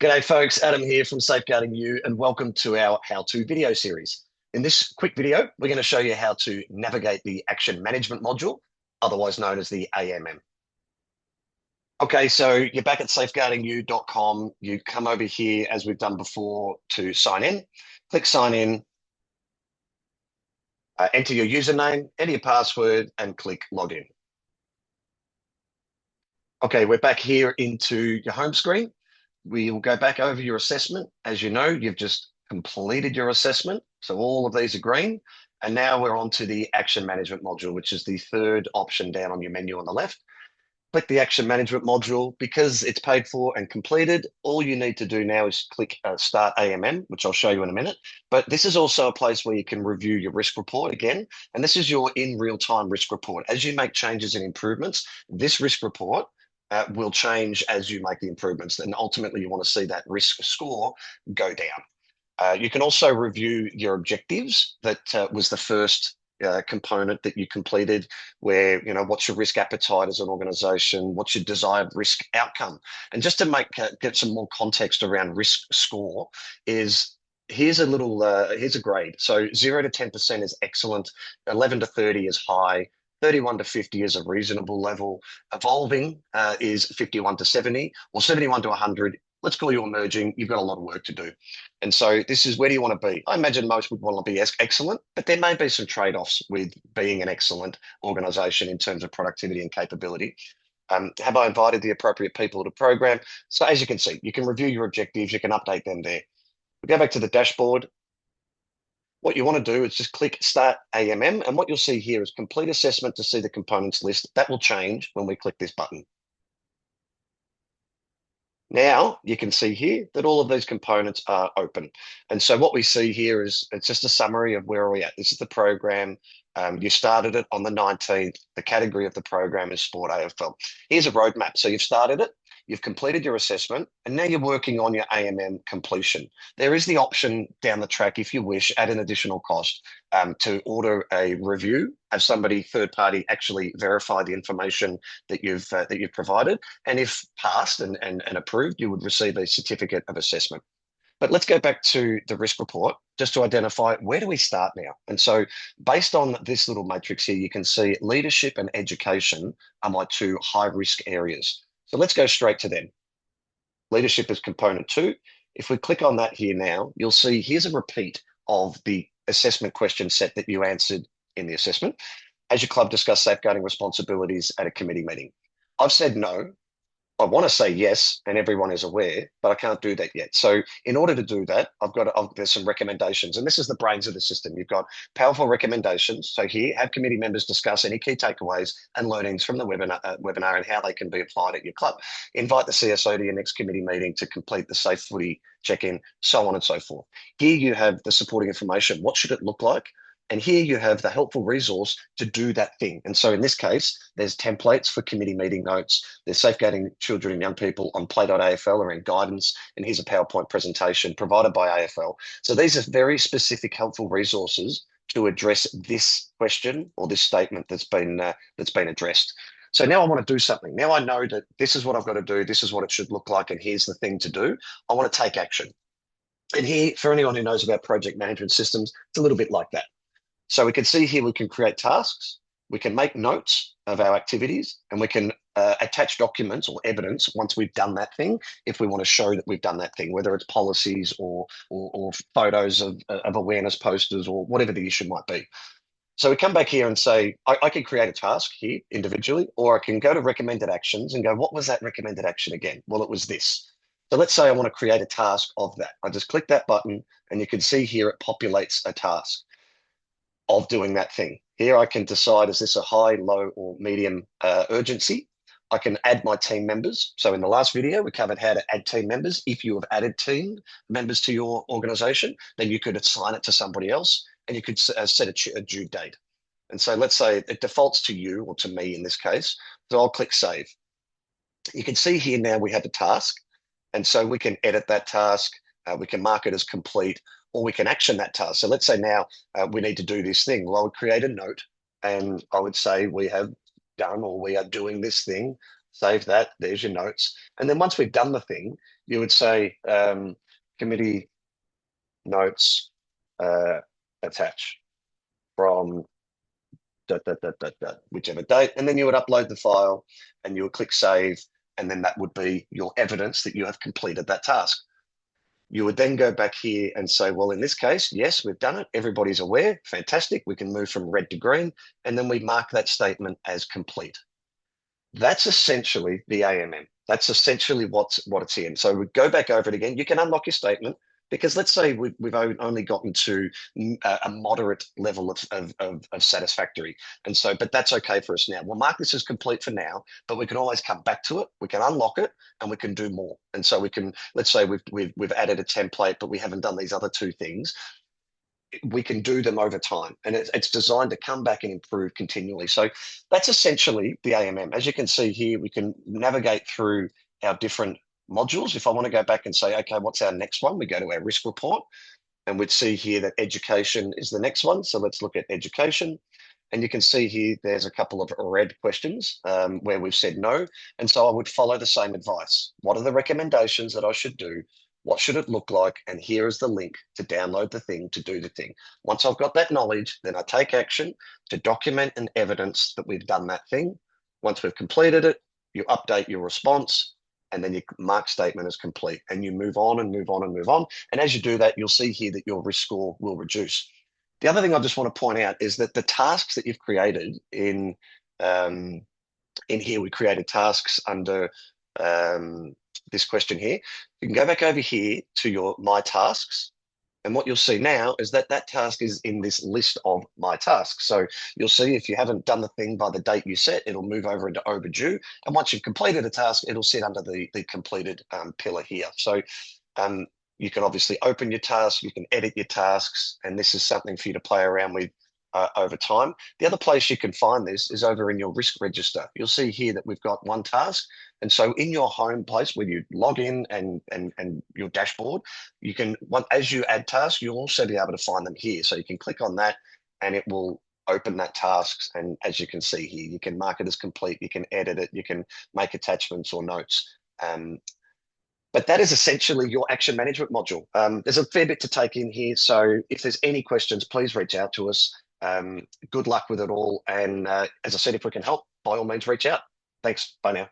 G'day folks, Adam here from Safeguarding You and welcome to our how-to video series. In this quick video, we're going to show you how to navigate the Action Management module, otherwise known as the AMM. Okay, so you're back at safeguardingyou.com. You come over here as we've done before to sign in. Click sign in, enter your username, enter your password and click login. Okay, we're back here into your home screen. We will go back over your assessment. As you know, you've just completed your assessment. So all of these are green. And now we're on to the Action Management module, which is the third option down on your menu on the left. Click the Action Management module. Because it's paid for and completed, all you need to do now is click Start AMM, which I'll show you in a minute. But this is also a place where you can review your risk report again. And this is your in real-time risk report. As you make changes and improvements, this risk report will change as you make the improvements. And ultimately, you want to see that risk score go down. You can also review your objectives. That was the first component that you completed, where, what's your risk appetite as an organization? What's your desired risk outcome? And just to get some more context around risk score is, here's a grade. So 0 to 10% is excellent, 11 to 30 is high, 31 to 50 is a reasonable level. Evolving is 51 to 70, or 71 to 100. Let's call you emerging. You've got a lot of work to do. And so this is, where do you want to be? I imagine most would want to be excellent, but there may be some trade-offs with being an excellent organization in terms of productivity and capability. Have I invited the appropriate people to the program? So as you can see, you can review your objectives. You can update them there. We go back to the dashboard. What you want to do is just click Start AMM, and what you'll see here is complete assessment to see the components list. That will change when we click this button. Now you can see here that all of these components are open. And so what we see here is, it's just a summary of where are we at. This is the program. You started it on the 19th. The category of the program is Sport AFL. Here's a roadmap. So you've started it. You've completed your assessment, and now you're working on your AMM completion. There is the option down the track, if you wish, at an additional cost, to order a review, have somebody third party actually verify the information that you've provided, and if passed and approved, you would receive a certificate of assessment. But let's go back to the risk report just to identify, where do we start now? And so based on this little matrix here, you can see leadership and education are my two high risk areas. So let's go straight to them. Leadership is component 2. If we click on that here now, you'll see here's a repeat of the assessment question set that you answered in the assessment. Has your club discussed safeguarding responsibilities at a committee meeting? I've said no. I want to say yes, and everyone is aware, but I can't do that yet. So in order to do that, there's some recommendations, and this is the brains of the system. You've got powerful recommendations. So here, have committee members discuss any key takeaways and learnings from the webinar and how they can be applied at your club. Invite the CSO to your next committee meeting to complete the safe footy check-in, so on and so forth. Here you have the supporting information. What should it look like? And here you have the helpful resource to do that thing. And so in this case, there's templates for committee meeting notes. There's safeguarding children and young people on play.afl around guidance. And here's a PowerPoint presentation provided by AFL. So these are very specific, helpful resources to address this question or this statement that's been addressed. So now I want to do something. Now I know that this is what I've got to do. This is what it should look like. And here's the thing to do. I want to take action. And here, for anyone who knows about project management systems, it's a little bit like that. So we can see here, we can create tasks, we can make notes of our activities, and we can attach documents or evidence once we've done that thing, if we want to show that we've done that thing, whether it's policies or photos of awareness posters or whatever the issue might be. So we come back here and say, I can create a task here individually, or I can go to recommended actions and go, what was that recommended action again? Well, it was this. So let's say I want to create a task of that. I just click that button, and you can see here it populates a task of doing that thing. Here I can decide, is this a high, low, or medium urgency? I can add my team members. So in the last video, we covered how to add team members. If you have added team members to your organization, then you could assign it to somebody else, and you could set a due date. And so let's say it defaults to you, or to me in this case. So I'll click save. You can see here now we have the task. And so we can edit that task. We can mark it as complete, or we can action that task. So let's say now we need to do this thing. Well, I would create a note, and I would say we have done, or we are doing this thing Save that. There's your notes. And then once we've done the thing, you would say committee notes uh, attach from whichever date. And then you would upload the file and you would click save. And then that would be your evidence that you have completed that task. You would then go back here and say, well, in this case, yes, we've done it. Everybody's aware. Fantastic. We can move from red to green. And then we mark that statement as complete. That's essentially the AMM. That's essentially what it's in. So we go back over it again. You can unlock your statement because let's say we've only gotten to a moderate level of satisfactory. And so, but that's okay for us now. We'll mark this as complete for now, but we can always come back to it. We can unlock it and we can do more. And so we can, let's say we've added a template, but we haven't done these other two things. We can do them over time, and it's designed to come back and improve continually. So that's essentially the AMM. As you can see here, we can navigate through our different modules. If I want to go back and say, okay, what's our next one? We go to our risk report, and we'd see here that education is the next one. So let's look at education. And you can see here, there's a couple of red questions where we've said no. And so I would follow the same advice. What are the recommendations that I should do? What should it look like? And here is the link to download the thing, to do the thing. Once I've got that knowledge, then I take action to document and evidence that we've done that thing. Once we've completed it, you update your response, and then your mark statement is complete, and you move on and move on and move on. And as you do that, you'll see here that your risk score will reduce. The other thing I just want to point out is that the tasks that you've created in here, we created tasks under this question here. You can go back over here to your My Tasks. And what you'll see now is that that task is in this list of My Tasks. So you'll see if you haven't done the thing by the date you set, it'll move over into overdue. And once you've completed a task, it'll sit under the completed pillar here. So you can obviously open your tasks, you can edit your tasks, and this is something for you to play around with over time. The other place you can find this is over in your risk register. You'll see here that we've got one task. And so in your home place where you log in and your dashboard, you can, as you add tasks, you'll also be able to find them here. So you can click on that and it will open that tasks. And as you can see here, you can mark it as complete, you can edit it, you can make attachments or notes. But that is essentially your action management module. There's a fair bit to take in here. So if there's any questions, please reach out to us. Good luck with it all. And as I said, if we can help, by all means, reach out. Thanks. Bye now.